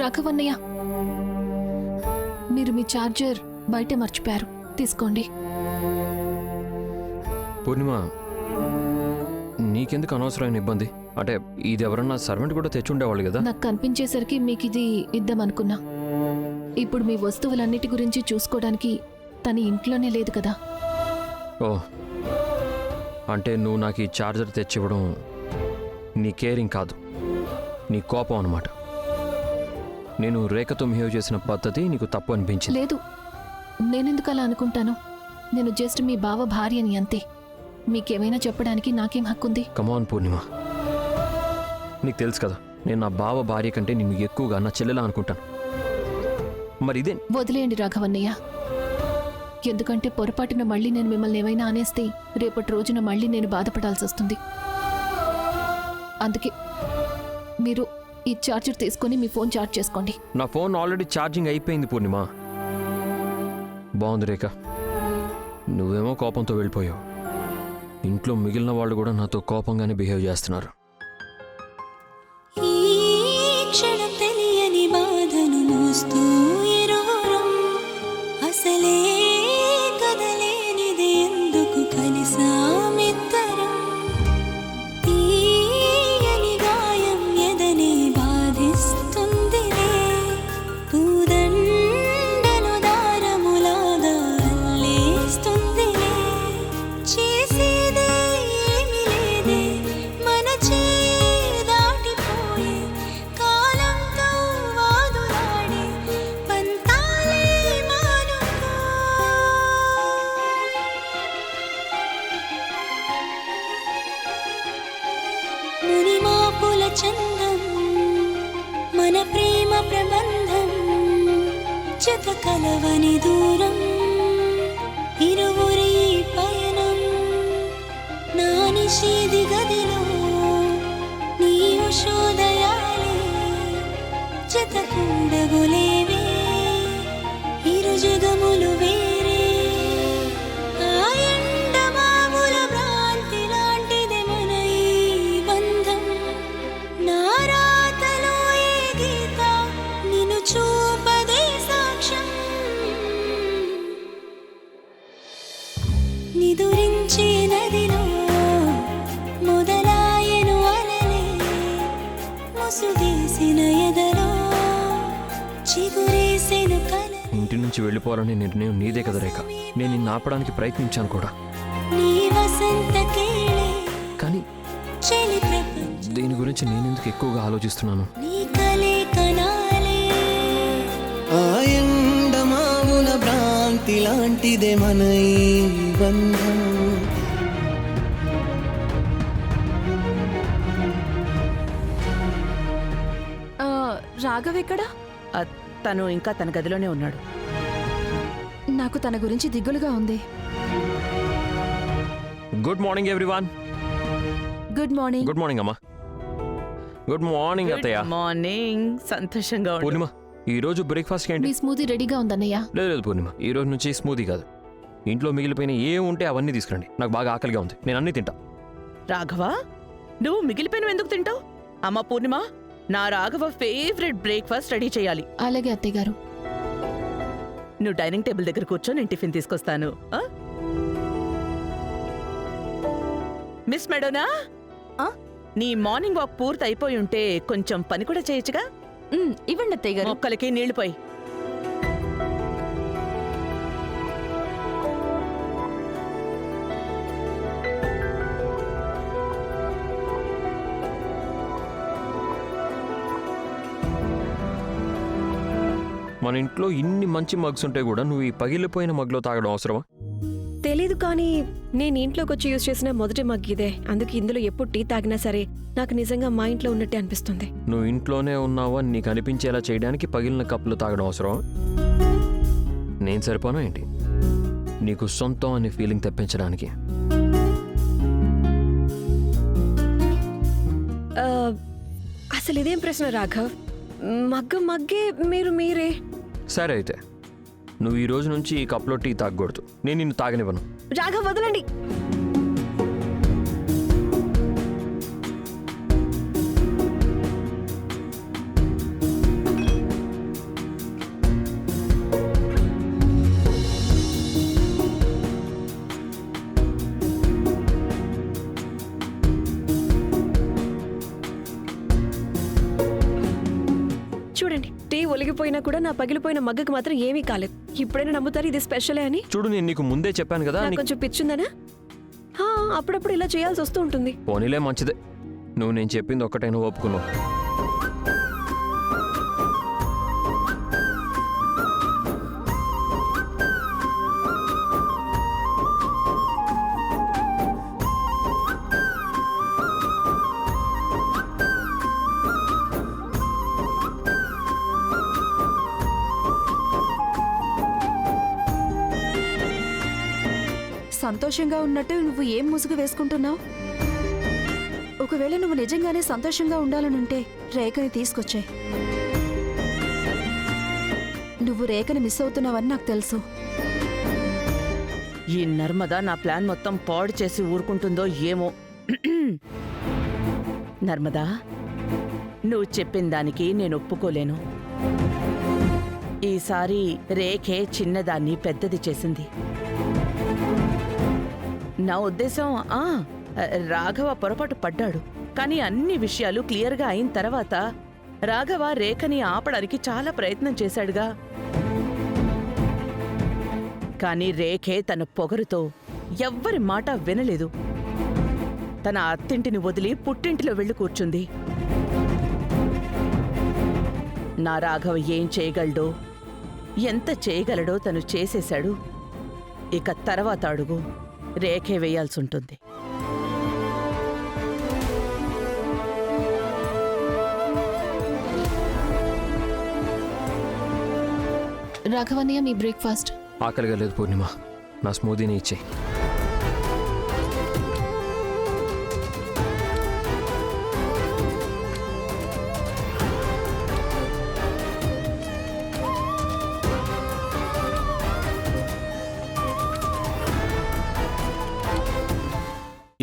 రాఘవన్నయ్య, మీరు మీ ఛార్జర్ బయట మర్చిపోయారు, తీసుకోండి. పూర్ణిమ, నీకెందుకు అనవసరమైన ఇబ్బంది? అంటే ఇది ఎవరన్నా సర్వెంట్ కూడా తెచ్చుండేవాళ్ళు కదా. నాకు కనిపించేసరికి మీకు ఇది ఇద్దామనుకున్నా. ఇప్పుడు మీ వస్తువులన్నిటి గురించి చూసుకోవడానికి తన ఇంట్లోనే లేదు కదా. ఓ, అంటే నువ్వు నాకు ఈ ఛార్జర్ తెచ్చివ్వడం నీ కేరింగ్ కాదు, నీ కోపం అన్నమాట. నేను రేఖతో బిహేవ్ చేసిన పద్ధతి నీకు తప్పు అనిపించింది. లేదు, నేనెందుకు అలా అనుకుంటాను? నేను జస్ట్ మీ బావ భార్యని అంతే. మీకేమైనా చెప్పడానికి నాకేం హక్కుంది? కమాన్ పూర్ణిమ, నీకు తెలుసు కదా నేను నా బావ భార్య కంటే నిన్ను ఎక్కువగా నా చెల్లెలా అనుకుంటాను. మరి ఇదే. వదిలేయండి రాఘవన్నయ్య, ఎందుకంటే పొరపాటున మళ్ళీ నేను మిమ్మల్ని ఏమైనా అనేస్తే రేపటి రోజున మళ్ళీ నేను బాధపడాల్సి వస్తుంది. అందుకే మీరు ఈ ఛార్జర్ తీసుకొని మీ ఫోన్ ఛార్జ్ చేసుకోండి. నా ఫోన్ ఆల్రెడీ ఛార్జింగ్ అయిపోయింది పూర్ణిమ. బాగుంది రేఖ, నువ్వేమో కోపంతో వెళ్ళిపోయావు. ఇంట్లో మిగిలిన వాళ్ళు కూడా నాతో కోపంగానే బిహేవ్ చేస్తున్నారు. ఈ క్షణం తెలియని బాధను మోస్తూ ఇరువురం అసలే కదలేనిది ఎందుకు కలిసామిద్దరం. తీయని గాయం ఎదనే బాధిస్తుందిలే, పూదండను దారములాగా అల్లేస్తుందిలే. చేసేదే ఏమీ లేదే, మన చేయి దాటిపోయే కాలంతో వాదులాడే పంతాలే మానుకో. మునిమాపుల చందం మన ప్రేమ ప్రబంధం, జత కలవని దూరం ఇరువురి పయనం. నా నిషేధి గదిలో నీ ఉషోదయాలే జత కూడగులేవే, ఇరు జగములు వేరే. ఆ ఎండమావుల భ్రాంతి లాంటిది మన ఈ బంధం. నా రాతలో ఏ గీత నిన్ను చూపదే సాక్ష్యం. నిదురించే నదిలో మొదలాయను అలలే, ముసుగేసిన ఎదలో చిగురేసెను కలలే. ఇంటి నుంచి వెళ్ళిపోవాలనే నిర్ణయం నీదే కదా రేఖ. నేను నిన్ను ఆపడానికి ప్రయత్నించాను కూడా, నీ వసంత కేళే కానీ చెలి ప్రపంచం దీని గురించి నేనెందుకు ఎక్కువగా ఆలోచిస్తున్నాను? నీ కలే కనాలే. ఆ ఎండమావుల భ్రాంతి లాంటిదే మన ఈ బంధం. రాఘవ్ ఎక్కడా? తను ఇంకా తన గదిలోనే ఉన్నాడు. నాకు తన గురించి దిగులుగా ఉంది. Good morning everyone. Good morning. Good morning అమ్మా. గుడ్ మార్నింగ్ అత్తయ్య. మార్నింగ్. సంతోషంగా ఉండు. పూర్ణిమ, ఈ రోజు బ్రేక్ఫాస్ట్ ఏంటి? మీ స్మూదీ రెడీగా ఉందన్నయ్య. లేదు లేదు పూర్ణిమ, ఈ రోజు నుంచి స్మూదీ కాదు. ఇంట్లో మిగిలిపోయిన ఏం ఉంటే అవన్నీ తీసుకురండి. నాకు బాగా ఆకలిగా ఉంది, నేను అన్నీ తింటా. రాఘవ, నువ్వు మిగిలిపోయినవి ఎందుకు తింటావు? అమ్మ పూర్ణిమ, నా రాఘవ ఫేవరెట్ బ్రేక్ఫాస్ట్ రెడీ చేయాలి. అలాగే అత్తయ్య గారు. నువ్వు డైనింగ్ టేబుల్ దగ్గర కూర్చో, నేను టిఫిన్ తీసుకొస్తాను. మిస్ మెడోనా, నీ మార్నింగ్ వాక్ పూర్తి అయిపోయి ఉంటే కొంచెం పని కూడా చేయొచ్చుగా. ఇవ్వండి అత్తయ్య గారు. మొక్కలకి నీళ్లు పోయి. మన ఇంట్లో ఇన్ని మంచి మగ్స్ ఉంటే కూడా నువ్వు ఈ పగిలిపోయిన మగ్లో తాగడం అవసరమా? తెలీదు, కానీ నేను ఇంట్లోకి వచ్చి యూజ్ చేసిన మొదటి మగ్ ఇదే. అందుకే ఇందులో ఎప్పుడు టీ తాగినా సరే నాకు నిజంగా మా ఇంట్లో ఉన్నట్టే అనిపిస్తుంది. నువ్వు ఇంట్లోనే ఉన్నావా నీకు అనిపించేలా చేయడానికి పగిలిన కప్పులు తాగడం అవసరమా? నేను సరిపోనా ఏంటి నీకు సొంతం అనే ఫీలింగ్ తెప్పించడానికి? అసలు ఇదేం ప్రశ్న రాఘవ్? మగ్గే మీరు మీరే. సరే అయితే నువ్వు ఈ రోజు నుంచి ఈ కప్లో టీ తాగకూడదు. నేను నిన్ను తాగనివ్వను. రాఘవ్ వదలండి. టీ ఒలిగిపోయినా కూడా నా పగిలిపోయిన మగ్గకు మాత్రం ఏమీ కాలేదు. ఇప్పుడైనా నమ్ముతారు ఇది స్పెషలే అని? చూడు నేను నీకు ముందే చెప్పాను కదా నాకు కొంచెం పిచ్చుందనా? అప్పుడప్పుడు ఇలా చేయాల్సి వస్తూ ఉంటుంది. పోనీలే మంచిదే, నువ్వు నేను చెప్పింది ఒక్కటైనా ఒప్పుకున్నావు. సంతోషంగా ఉన్నట్టు నువ్వు ఏం ముసుగు వేసుకుంటున్నావు? ఒకవేళ నువ్వు నిజంగానే సంతోషంగా ఉండాలనుంటే రేఖని తీసుకొచ్చాయి. నువ్వు రేఖని మిస్ అవుతున్నావని నాకు తెలుసు. ఈ నర్మదా నా ప్లాన్ మొత్తం పాడు చేసి ఊరుకుంటుందో ఏమో. నర్మదా, నువ్వు చెప్పిన దానికి నేను ఒప్పుకోలేను. ఈసారి రేఖే చిన్నదాన్ని పెద్దది చేసింది. నా ఉద్దేశం రాఘవ పొరపాటు పడ్డాడు, కానీ అన్ని విషయాలు క్లియర్గా అయిన తర్వాత రాఘవ రేఖని ఆపడానికి చాలా ప్రయత్నం చేశాడుగా. కానీ రేఖే తన పొగరుతో ఎవ్వరి మాట వినలేదు. తన అత్తింటిని వదిలి పుట్టింటిలో వెళ్ళి కూర్చుంది. నా రాఘవ ఏం చేయగలడో, ఎంత చేయగలడో తను చేసేశాడు. ఇక తర్వాత అడుగు రేఖే వేయాల్సుంటుంది. రాఘవన్నయ్య, మీ బ్రేక్ఫాస్ట్. ఆకలిగా లేదు పూర్ణిమ, నా స్మూదీని ఇచ్చేయి.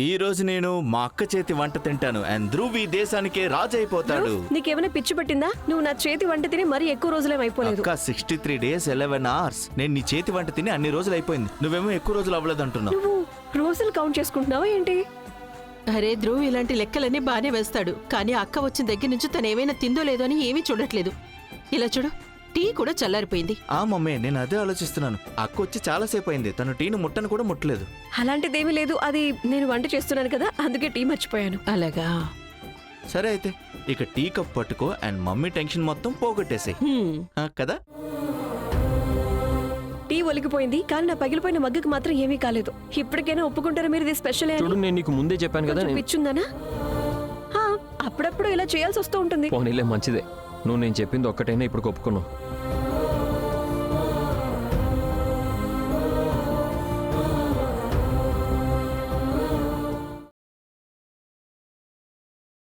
ఈ రోజు నేను మా అక్క చేతి వంట తింటాను అండ్ ధ్రువ్ ఈ దేశానికే రాజు అయిపోతాడు. నీకేమైనా పిచ్చి పట్టిందా? నువ్వు నా చేతి వంట తిని మరీ ఎక్కువ రోజులేం అయిపోలేదు. అక్క 63 days 11 hours నేను నీ చేతి వంట తిని అన్ని రోజులు అయిపోయింది. నువ్వేమో ఎక్కువ రోజులు అవ్వలేదు అంటున్నావు. నువ్వు రోజులు కౌంట్ చేసుకుంటున్నావా ఏంటి? అరే ధ్రువ్ ఇలాంటి లెక్కలన్నీ బానే వేస్తాడు, కానీ అక్క వచ్చిన దగ్గర నుంచి తను ఏమైనా తిందో లేదో అని ఏమీ చూడట్లేదు. ఇలా చూడు, టీ కూడా చల్లారిపోయింది. ఆ మమ్మీ, నేను అదే ఆలోచిస్తున్నాను. అక్క వచ్చి చాలాసేపు అయింది, తను టీని ముట్టను కూడా ముట్టలేదు. అలాంటిదేమీ లేదు, అది నేను వంట చేస్తున్నాను కదా, అందుకే టీ మర్చిపోయాను. అలాగా? సరే అయితే ఇక టీ కప్ పట్టుకో అండ్ మమ్మీ టెన్షన్ మొత్తం పోగొట్టేసాయి కదా. టీ ఒలిగిపోయింది, కానీ నా పగిలిపోయిన మగ్గకు మాత్రం ఏమీ కాలేదు. ఇప్పటికైనా ఒప్పుకుంటారా మీరు ఇది స్పెషల్ అని? చూడు నేను నీకు ముందే చెప్పాను కదా. పిచ్చుందనా? అప్పుడప్పుడు ఇలా చేయాల్సి వస్తూ ఉంటుంది. పోనీలే మంచిదే, నువ్వు నేను చెప్పింది ఒక్కటైనా ఇప్పుడు ఒప్పుకున్నావు.